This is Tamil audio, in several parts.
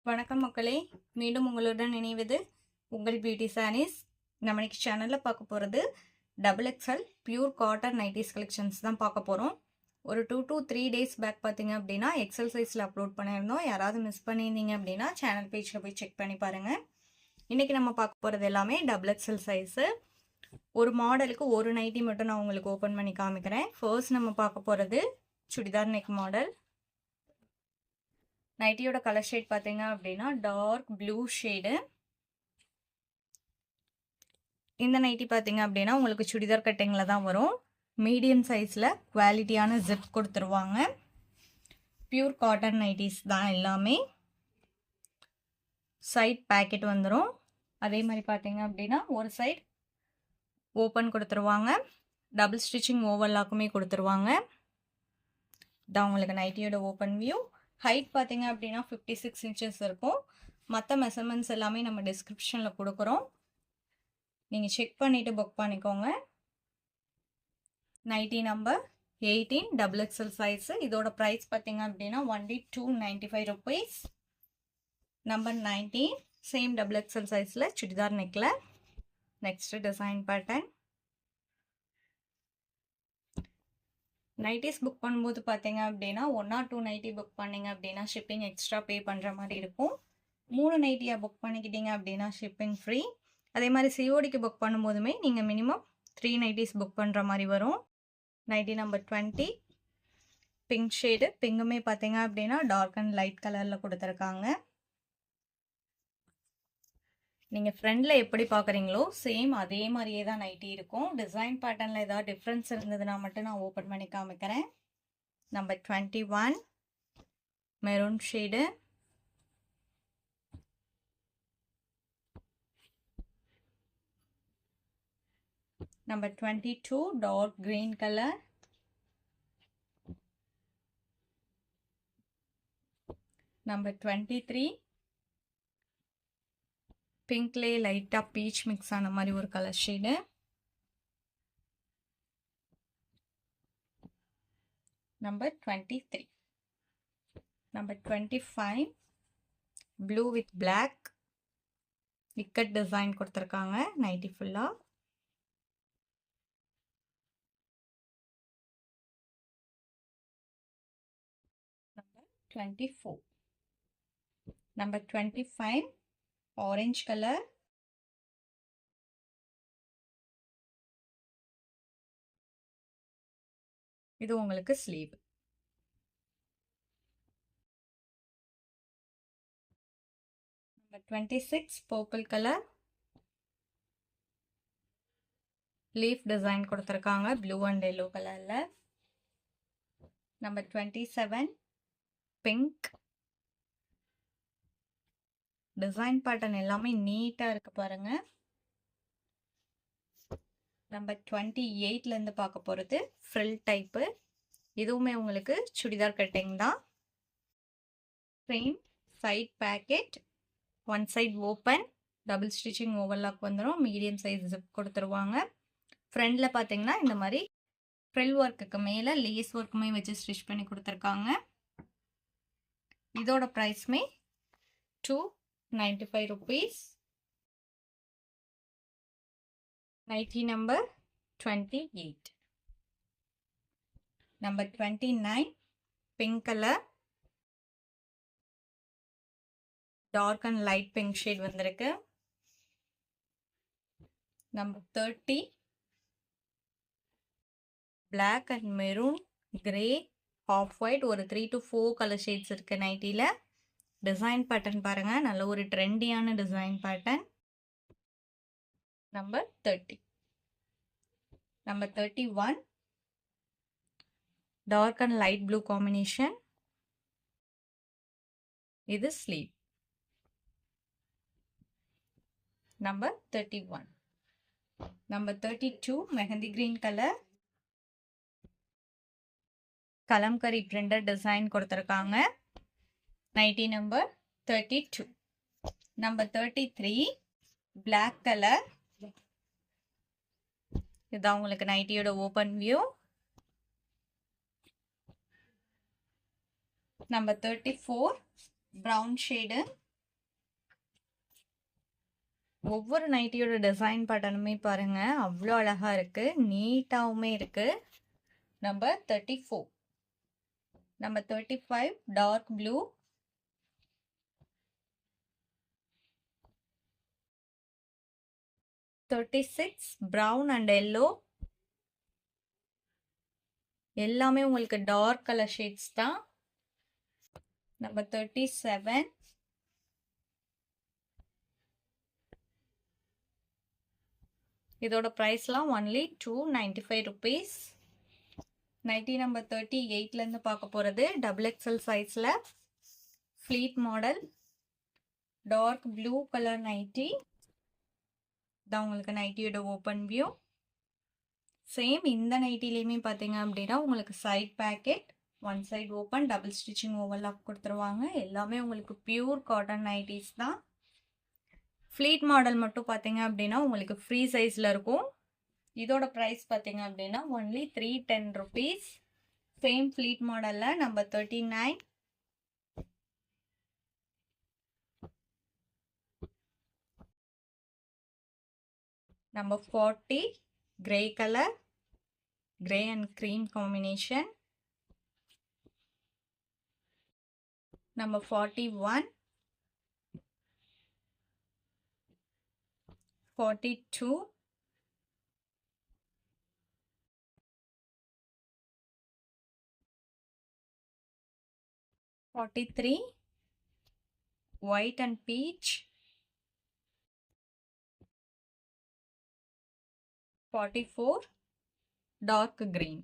வணக்கம் மக்களே, மீண்டும் உங்களுடன் இணைவது உங்கள் பியூட்டி சாரீஸ். நம்ம இன்னைக்கு சேனலில் பார்க்க போகிறது XXL pure cotton nighties collections தான் பார்க்க போகிறோம். ஒரு 2 to 3 டேஸ் பேக் பார்த்தீங்க அப்படின்னா எக்ஸல் சைஸில் அப்லோட் பண்ணியிருந்தோம். யாராவது மிஸ் பண்ணியிருந்தீங்க அப்படின்னா சேனல் பேஜில் போய் செக் பண்ணி பாருங்கள். இன்றைக்கி நம்ம பார்க்க போகிறது எல்லாமே XXL சைஸு. ஒரு மாடலுக்கு ஒரு நைட்டி மட்டும் நான் உங்களுக்கு ஓப்பன் பண்ணி காமிக்கிறேன். ஃபர்ஸ்ட் நம்ம பார்க்க போகிறது சுடிதார் நெக் மாடல். நைட்டியோட கலர் ஷேட் பார்த்தீங்க அப்படின்னா டார்க் ப்ளூ ஷேடு. இந்த நைட்டி பார்த்தீங்க அப்படின்னா உங்களுக்கு சுடிதார் கட்டிங்கில் தான் வரும். மீடியம் சைஸில் குவாலிட்டியான ஜிப் கொடுத்துருவாங்க. பியூர் காட்டன் நைட்டிஸ் தான் எல்லாமே. சைட் பேக்கெட் வந்துடும். அதே மாதிரி பார்த்தீங்க அப்படின்னா ஒரு சைட் ஓப்பன் கொடுத்துருவாங்க. டபுள் ஸ்டிச்சிங் ஓவர்லாக்குமே கொடுத்துருவாங்க. இதான் உங்களுக்கு நைட்டியோட ஓப்பன் வியூ. ஹைட் பார்த்தீங்க அப்படின்னா 56 இன்ச்சஸ் இருக்கும். மற்ற மெஷர்மெண்ட்ஸ் எல்லாமே நம்ம டிஸ்கிரிப்ஷனில் கொடுக்குறோம். நீங்கள் செக் பண்ணிவிட்டு புக் பண்ணிக்கோங்க. Nighty number 18 XXL size. இதோட ப்ரைஸ் பார்த்தீங்க அப்படின்னா only 295 rupees. Number 19 same XXL சைஸில் சுடிதார் நெக்கில். Next design pattern. Nighties book பண்ணும்போது பார்த்தீங்க அப்படின்னா 1 or 2 நைட்டி புக் பண்ணிங்க அப்படின்னா ஷிப்பிங் எக்ஸ்ட்ரா பே பண்ணுற மாதிரி இருக்கும். 3 நைட்டியாக புக் பண்ணிக்கிட்டீங்க அப்படின்னா ஷிப்பிங் ஃப்ரீ. அதே மாதிரி சிஓடிக்கு புக் பண்ணும்போதுமே நீங்கள் மினிமம் 3 நைட்டிஸ் புக் பண்ணுற மாதிரி வரும். Nighty number 20 pink shade. பிங்குமே பார்த்தீங்க அப்படின்னா டார்க் அண்ட் லைட் கலரில் கொடுத்துருக்காங்க. நீங்கள் ஃப்ரண்டில் எப்படி பார்க்குறீங்களோ சேம் அதே மாதிரியே தான் நைட்டி இருக்கும். டிசைன் பேட்டர்னில் ஏதாவது டிஃப்ரென்ஸ் இருந்ததுன்னா மட்டும் நான் ஓப்பன் பண்ணி காமிக்கிறேன். Number 21 maroon shade. Number 22 dark green colour. Number 23 பிங்க்லேயே லைட்டாக பீச் மிக்ஸ் ஆன மாதிரி ஒரு colour shade. Number 23. Number 25 blue with black விக்கட் டிசைன் கொடுத்துருக்காங்க நைட்டி ஃபுல்லாக. நம்பர் 24. Number 25 orange colour. இது உங்களுக்கு sleeve. Number 26 purple colour. Leaf design கொடுத்துருக்காங்க ப்ளூ அண்ட் எல்லோ கலரில். Number 27 pink. டிசைன் பேட்டர்ன் எல்லாமே நீட்டாக இருக்கு பாருங்க. நம்பர் 28லேருந்து பார்க்க போகிறது ஃப்ரில் டைப்பு. இதுவுமே உங்களுக்கு சுடிதார் கட்டிங் தான். Frame side pocket, one side open, double stitching overlock வந்துடும். மீடியம் சைஸ் ஜிப் கொடுத்துருவாங்க. ஃப்ரண்டில் பார்த்தீங்கன்னா இந்த மாதிரி ஃப்ரில் ஒர்க்குக்கு மேலே லேஸ் ஒர்க்குமே வச்சு ஸ்டிச் பண்ணி கொடுத்துருக்காங்க. இதோட ப்ரைஸ்மே 295 rupees. Nighty number 28. Number 29 pink colour. Dark and light pink shade வந்திருக்கு. Number 30 black and maroon, grey, off white, ஒரு 3 to 4 கலர் ஷேட்ஸ் இருக்கு நைட்டியில். டிசைன் பேட்டர்ன் பாருங்க, நல்ல ஒரு ட்ரெண்டியான design pattern. Number 30. Number 31 dark and light blue combination. இது sleeve. Number 31. Number 32 mehndi green colour. Kalamkari printed design கொடுத்துருக்காங்க. Nighty number 32. Number 33 black colour. இதுதான் உங்களுக்கு நைட்டியோட open view. Number 34 brown shade. ஒவ்வொரு நைட்டியோட டிசைன் பேட்டர்னுமே பாருங்க அவ்வளோ அழகா இருக்கு, நீட்டாவுமே இருக்கு. Number 34. Number 35 dark blue. 36 brown and yellow. எல்லாமே உங்களுக்கு டார்க் கலர் ஷேட்ஸ் தான். நம்பர் 37. இதோட ப்ரைஸ்லாம் ஒன்லி 295 rupees. நைட்டி நம்பர் 38லேருந்து பார்க்க போகிறது XXL சைஸில் pleat model dark blue colour nighty தான் உங்களுக்கு நைட்டியோட ஓப்பன் வியூ. சேம் இந்த நைட்டிலையுமே பார்த்தீங்க அப்படின்னா உங்களுக்கு side pocket, one side open, double stitching overlock கொடுத்துருவாங்க. எல்லாமே உங்களுக்கு பியூர் காட்டன் நைட்டிஸ் தான். ஃப்ளீட் மாடல் மட்டும் பார்த்தீங்க அப்படின்னா உங்களுக்கு ஃப்ரீ சைஸில் இருக்கும். இதோட ப்ரைஸ் பார்த்தீங்க அப்படின்னா ஒன்லி 310 rupees. சேம் ஃப்ளீட் மாடலில் number 39. Number 40 grey colour, grey and cream combination. Number 41, 42, 43 white and peach, 44 dark green.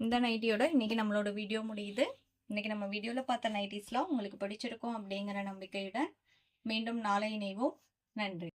இந்த நைட்டியோட இன்னைக்கு நம்மளோட வீடியோ முடியுது. இன்னைக்கு நம்ம வீடியோவில் பார்த்த நைட்டிஸ்லாம் உங்களுக்கு பிடிச்சிருக்கும் அப்படிங்கிற நம்பிக்கையுடன் மீண்டும் நாளை இணைவோம். நன்றி.